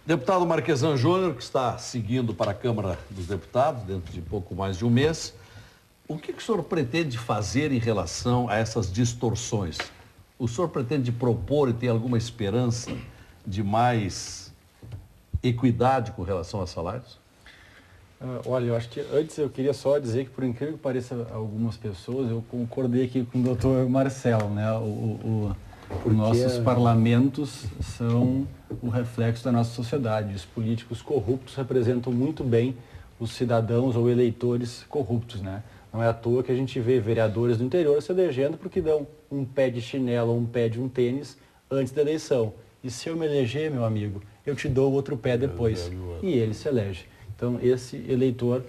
Deputado Marquesan Júnior, que está seguindo para a Câmara dos Deputados dentro de pouco mais de um mês, o que o senhor pretende fazer em relação a essas distorções? O senhor pretende propor e tem alguma esperança de mais equidade com relação a salários? Olha, eu acho que antes eu queria só dizer que, por incrível que pareça algumas pessoas, eu concordei aqui com o doutor Marcelo, né? Os nossos parlamentos são o reflexo da nossa sociedade. Os políticos corruptos representam muito bem os cidadãos ou eleitores corruptos, né? Não é à toa que a gente vê vereadores do interior se elegendo porque dão um pé de chinelo ou um pé de um tênis antes da eleição. E se eu me eleger, meu amigo, eu te dou outro pé depois. E ele se elege. Então, esse eleitor,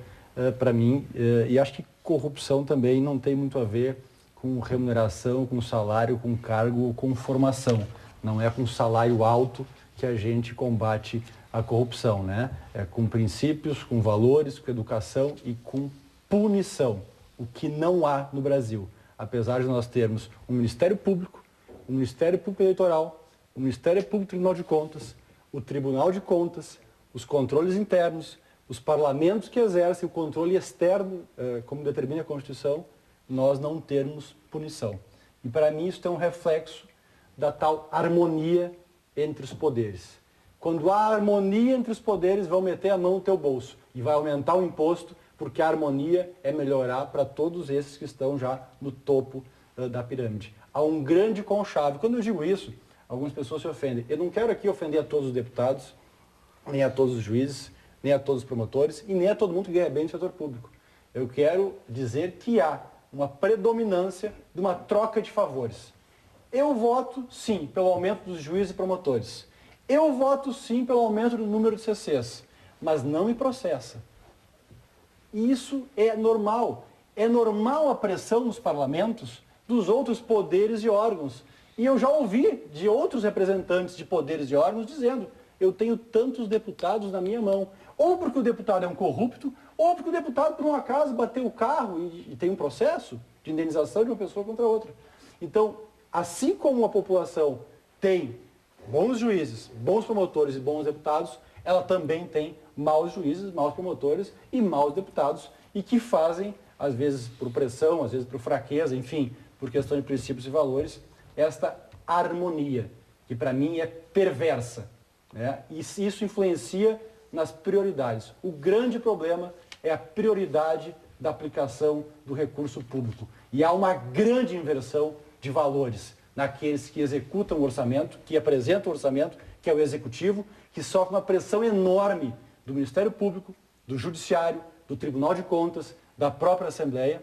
para mim, e acho que corrupção também não tem muito a ver com remuneração, com salário, com cargo, com formação. Não é com salário alto que a gente combate a corrupção, né? É com princípios, com valores, com educação e com punição, o que não há no Brasil. Apesar de nós termos um Ministério Público, um Ministério Público Eleitoral, o Ministério Público Tribunal de Contas, o Tribunal de Contas, os controles internos, os parlamentos que exercem o controle externo, como determina a Constituição, nós não termos punição. E para mim isso é um reflexo da tal harmonia entre os poderes. Quando há harmonia entre os poderes, vão meter a mão no teu bolso e vai aumentar o imposto, porque a harmonia é melhorar para todos esses que estão já no topo da pirâmide. Há um grande conchave. Quando eu digo isso, algumas pessoas se ofendem. Eu não quero aqui ofender a todos os deputados, nem a todos os juízes, nem a todos os promotores e nem a todo mundo que ganha bem no setor público. Eu quero dizer que há uma predominância de uma troca de favores. Eu voto, sim, pelo aumento dos juízes e promotores. Eu voto, sim, pelo aumento do número de CCs, mas não me processa. E isso é normal. É normal a pressão nos parlamentos dos outros poderes e órgãos. E eu já ouvi de outros representantes de poderes e órgãos dizendo: eu tenho tantos deputados na minha mão. Ou porque o deputado é um corrupto, ou porque o deputado, por um acaso, bateu o carro e tem um processo de indenização de uma pessoa contra outra. Então, assim como a população tem bons juízes, bons promotores e bons deputados, ela também tem maus juízes, maus promotores e maus deputados, e que fazem, às vezes por pressão, às vezes por fraqueza, enfim, por questão de princípios e valores, esta harmonia, que para mim é perversa, né? E isso influencia nas prioridades. O grande problema é a prioridade da aplicação do recurso público. E há uma grande inversão de valores naqueles que executam o orçamento, que apresentam o orçamento, que é o executivo, que sofre uma pressão enorme do Ministério Público, do Judiciário, do Tribunal de Contas, da própria Assembleia,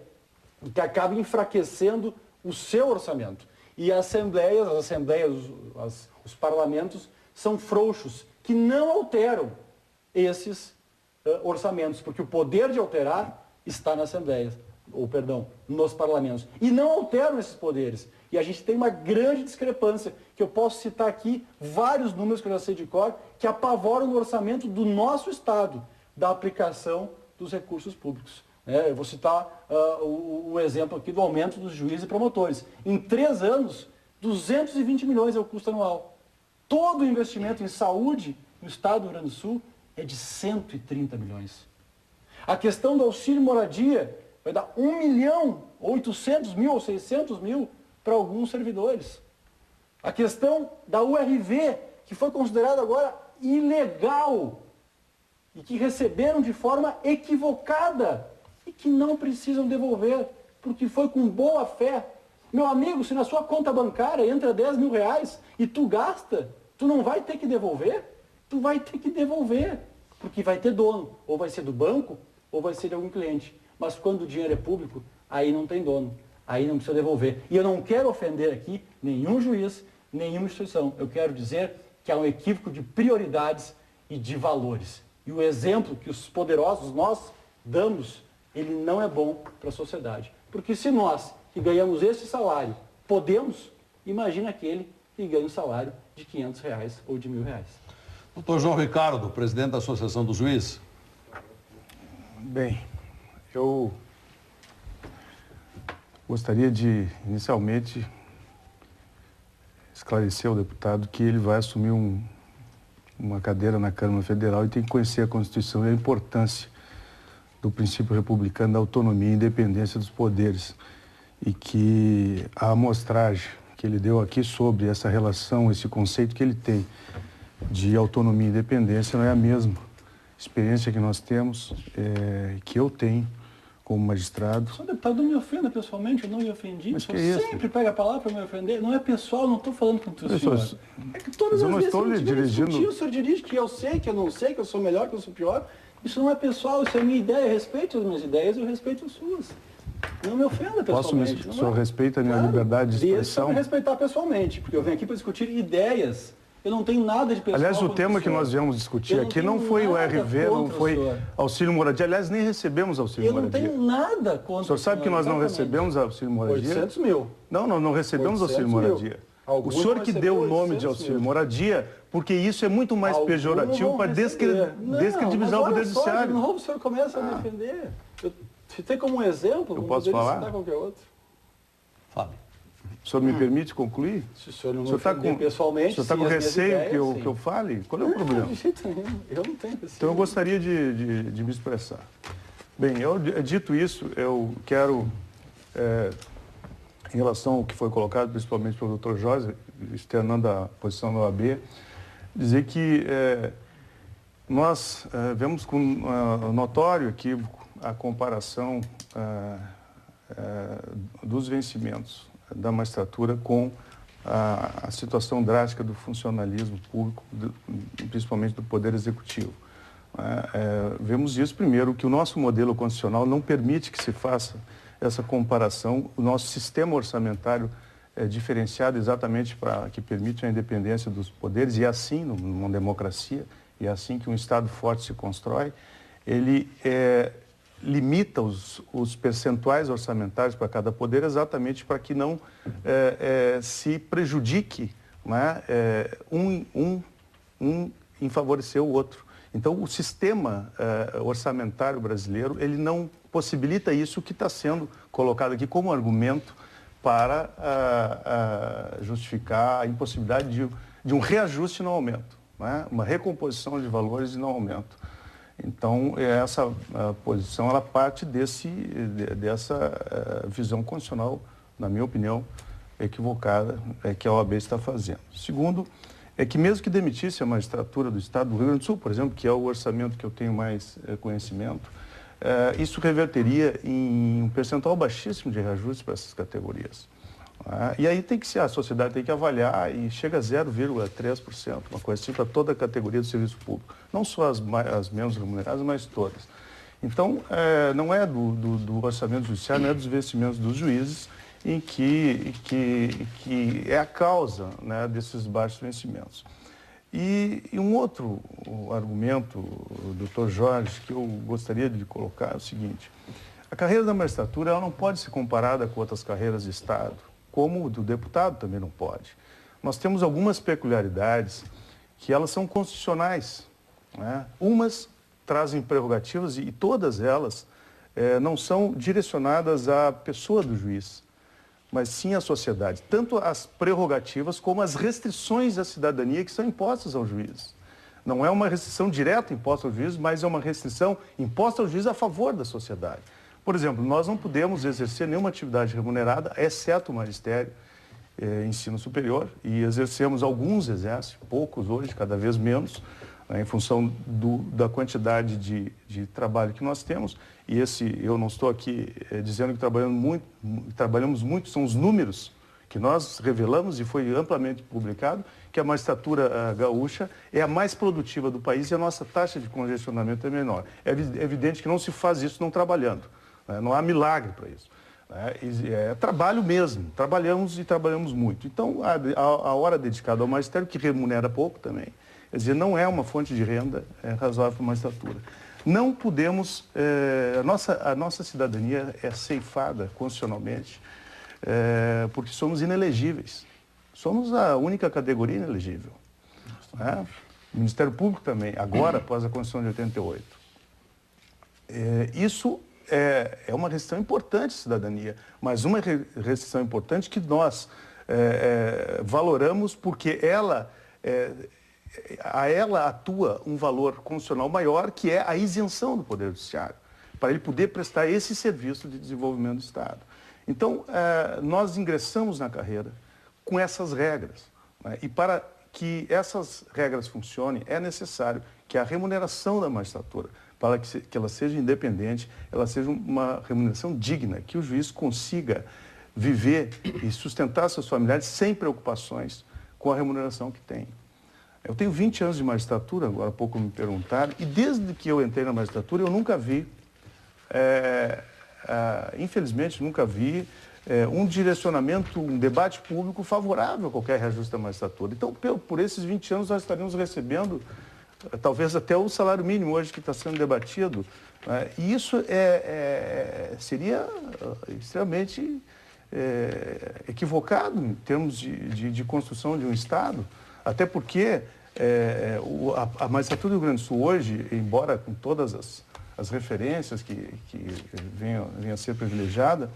e que acaba enfraquecendo o seu orçamento. E as assembleias, os parlamentos são frouxos, que não alteram esses orçamentos, porque o poder de alterar está na Assembleia, nos parlamentos. E não alteram esses poderes. E a gente tem uma grande discrepância, que eu posso citar aqui vários números que eu já sei de cor, que apavoram o orçamento do nosso Estado, da aplicação dos recursos públicos. Eu vou citar o exemplo aqui do aumento dos juízes e promotores. Em 3 anos, 220 milhões é o custo anual. Todo o investimento em saúde no Estado do Rio Grande do Sul é de 130 milhões. A questão do auxílio moradia vai dar 1.800.000 ou 600 mil para alguns servidores. A questão da URV, que foi considerada agora ilegal e que receberam de forma equivocada e que não precisam devolver, porque foi com boa fé. Meu amigo, se na sua conta bancária entra 10 mil reais e tu gasta, tu não vai ter que devolver? Tu vai ter que devolver, porque vai ter dono, ou vai ser do banco, ou vai ser de algum cliente. Mas quando o dinheiro é público, aí não tem dono, aí não precisa devolver. E eu não quero ofender aqui nenhum juiz, nenhuma instituição. Eu quero dizer que há um equívoco de prioridades e de valores. E o exemplo que os poderosos, nós, damos, ele não é bom para a sociedade. Porque se nós, que ganhamos esse salário, podemos, imagina aquele que ganha um salário de 500 reais ou de 1.000 reais. Doutor João Ricardo, presidente da Associação dos Juízes. Bem, eu gostaria de, inicialmente, esclarecer ao deputado que ele vai assumir um uma cadeira na Câmara Federal e tem que conhecer a Constituição e a importância do princípio republicano da autonomia e independência dos poderes. E que a amostragem que ele deu aqui sobre essa relação, esse conceito que ele tem de autonomia e independência não é a mesma experiência que nós temos, que eu tenho como magistrado. Senhor deputado, não me ofenda pessoalmente, eu não me ofendi. Mas O senhor sempre pega a palavra para me ofender. Não é pessoal, não estou falando contra o senhor. É que todas as vezes que discutir, o senhor dirige que eu sei, que eu não sei, que eu sou melhor, que eu sou pior. Isso não é pessoal, isso é minha ideia. Eu respeito as minhas ideias, eu respeito as suas. Não me ofenda pessoalmente. O senhor respeita a minha liberdade de expressão? Isso me respeitar pessoalmente, porque eu venho aqui para discutir ideias. Eu não tenho nada de pessoal. Aliás, o tema que nós viemos discutir aqui não foi o RV, não foi auxílio moradia. Aliás, nem recebemos auxílio moradia. Eu não tenho nada contra o senhor sabe que nós não recebemos auxílio moradia? 800 mil. Não, nós não recebemos auxílio moradia. O senhor que deu o nome de auxílio moradia, porque isso é muito mais pejorativo para descredibilizar o Poder Judiciário. De novo o senhor começa a defender. Eu citei como um exemplo, eu posso falar? Citar qualquer outro. Fale. O senhor me permite concluir? Se o senhor não me ofender pessoalmente... O senhor está com receio que eu fale? Qual é o problema? De jeito nenhum. Eu não tenho receio. Então eu gostaria de me expressar. Bem, dito isso, eu quero, em relação ao que foi colocado, principalmente pelo Dr. Jorge, externando a posição da OAB, dizer que nós vemos com notório equívoco a comparação dos vencimentos da magistratura com a situação drástica do funcionalismo público, principalmente do Poder Executivo. Vemos isso, primeiro, que o nosso modelo constitucional não permite que se faça essa comparação. O nosso sistema orçamentário é diferenciado exatamente para que permite a independência dos poderes, e é assim, numa democracia, e é assim que um Estado forte se constrói. Ele limita os percentuais orçamentários para cada poder exatamente para que não se prejudique, né, um em favorecer o outro. Então, o sistema orçamentário brasileiro, ele não possibilita isso que está sendo colocado aqui como argumento para justificar a impossibilidade de um reajuste no aumento, né, uma recomposição de valores e não aumento. Então, essa posição, ela parte dessa visão constitucional, na minha opinião, equivocada, que a OAB está fazendo. Segundo, é que mesmo que demitisse a magistratura do Estado do Rio Grande do Sul, por exemplo, que é o orçamento que eu tenho mais conhecimento, isso reverteria em um percentual baixíssimo de reajustes para essas categorias. E aí a sociedade tem que avaliar e chega a 0,3%, uma coisa assim para toda a categoria do serviço público. Não só as menos remuneradas, mas todas. Então, não é do orçamento judiciário, não é dos vencimentos dos juízes em que é a causa, né, desses baixos vencimentos. E um outro argumento, doutor Jorge, que eu gostaria de colocar é o seguinte: a carreira da magistratura ela não pode ser comparada com outras carreiras de Estado, como o do deputado também não pode. Nós temos algumas peculiaridades que elas são constitucionais, né? Umas trazem prerrogativas e todas elas não são direcionadas à pessoa do juiz, mas sim à sociedade. Tanto as prerrogativas como as restrições à cidadania que são impostas ao juiz. Não é uma restrição direta imposta ao juiz, mas é uma restrição imposta ao juiz a favor da sociedade. Por exemplo, nós não podemos exercer nenhuma atividade remunerada, exceto o magistério, ensino superior, e exercemos alguns exercícios, poucos hoje, cada vez menos, né, em função da quantidade de trabalho que nós temos. E eu não estou aqui dizendo que trabalhamos muito, são os números que nós revelamos e foi amplamente publicado, que a magistratura gaúcha é a mais produtiva do país e a nossa taxa de congestionamento é menor. É evidente que não se faz isso não trabalhando. Não há milagre para isso. É trabalho mesmo, trabalhamos e trabalhamos muito. Então, a hora dedicada ao magistério, que remunera pouco também, quer dizer, não é uma fonte de renda razoável para a magistratura. Não podemos, a nossa cidadania é ceifada constitucionalmente, porque somos inelegíveis. Somos a única categoria inelegível. O Ministério Público também, agora, após a Constituição de 88. Isso é uma restrição importante à cidadania, mas uma restrição importante que nós valoramos porque ela a ela atua um valor constitucional maior, que é a isenção do Poder Judiciário, para ele poder prestar esse serviço de desenvolvimento do Estado. Então, nós ingressamos na carreira com essas regras, né? E para que essas regras funcionem, é necessário que a remuneração da magistratura, para que ela seja independente, ela seja uma remuneração digna, que o juiz consiga viver e sustentar seus familiares sem preocupações com a remuneração que tem. Eu tenho 20 anos de magistratura, agora há pouco me perguntaram, e desde que eu entrei na magistratura eu nunca vi, infelizmente nunca vi, um direcionamento, um debate público favorável a qualquer reajuste da magistratura. Então, por esses 20 anos nós estaríamos recebendo talvez até o salário mínimo hoje que está sendo debatido, né? E isso seria extremamente equivocado em termos de construção de um Estado, até porque a magistratura do Rio Grande do Sul hoje, embora com todas as referências que venham a ser privilegiada,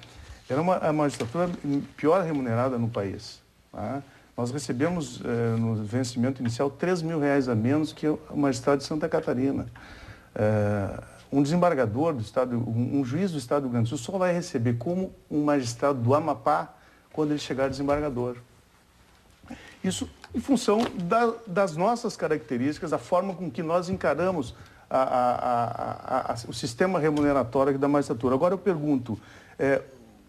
era a magistratura pior remunerada no país, tá? Nós recebemos, no vencimento inicial, R$3.000 a menos que o magistrado de Santa Catarina. Um desembargador do Estado, um juiz do Estado do Rio Grande do Sul só vai receber como um magistrado do Amapá quando ele chegar desembargador. Isso em função das nossas características, a forma com que nós encaramos o sistema remuneratório da magistratura. Agora eu pergunto,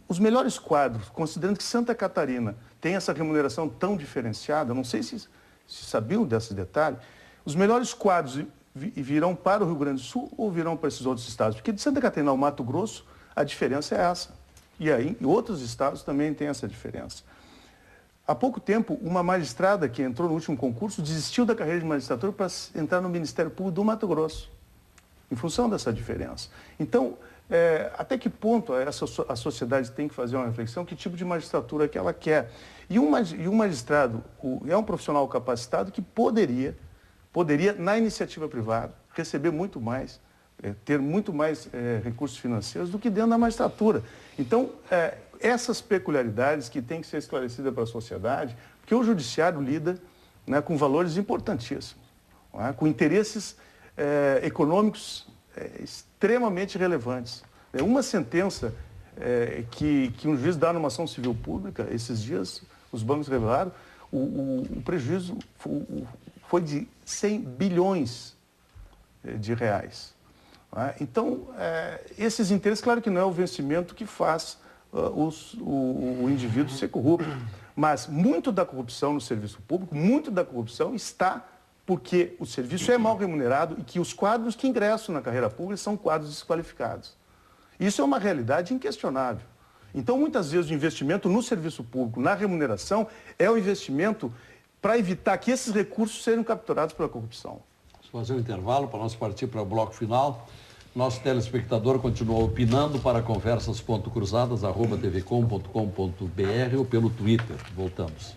os melhores quadros, considerando que Santa Catarina tem essa remuneração tão diferenciada, não sei se sabiam desse detalhe, os melhores quadros virão para o Rio Grande do Sul ou virão para esses outros estados? Porque de Santa Catarina ao Mato Grosso, a diferença é essa. E aí, em outros estados também tem essa diferença. Há pouco tempo, uma magistrada que entrou no último concurso desistiu da carreira de magistratura para entrar no Ministério Público do Mato Grosso, em função dessa diferença. Então, até que ponto a sociedade tem que fazer uma reflexão, que tipo de magistratura que ela quer. E um magistrado é um profissional capacitado que poderia, na iniciativa privada, receber muito mais, ter muito mais recursos financeiros do que dentro da magistratura. Então, essas peculiaridades que têm que ser esclarecidas para a sociedade, porque o judiciário lida, né, com valores importantíssimos, né, com interesses econômicos extremamente relevantes. Uma sentença que um juiz dá numa ação civil pública, esses dias os bancos revelaram, o prejuízo foi de 100 bilhões de reais. Então, esses interesses, claro que não é o vencimento que faz o indivíduo ser corrupto, mas muito da corrupção no serviço público, muito da corrupção está porque o serviço é mal remunerado e que os quadros que ingressam na carreira pública são quadros desqualificados. Isso é uma realidade inquestionável. Então, muitas vezes, o investimento no serviço público, na remuneração, é o investimento para evitar que esses recursos sejam capturados pela corrupção. Vamos fazer um intervalo para nós partir para o bloco final. Nosso telespectador continua opinando para conversas.cruzadas@tvcom.com.br ou pelo Twitter. Voltamos.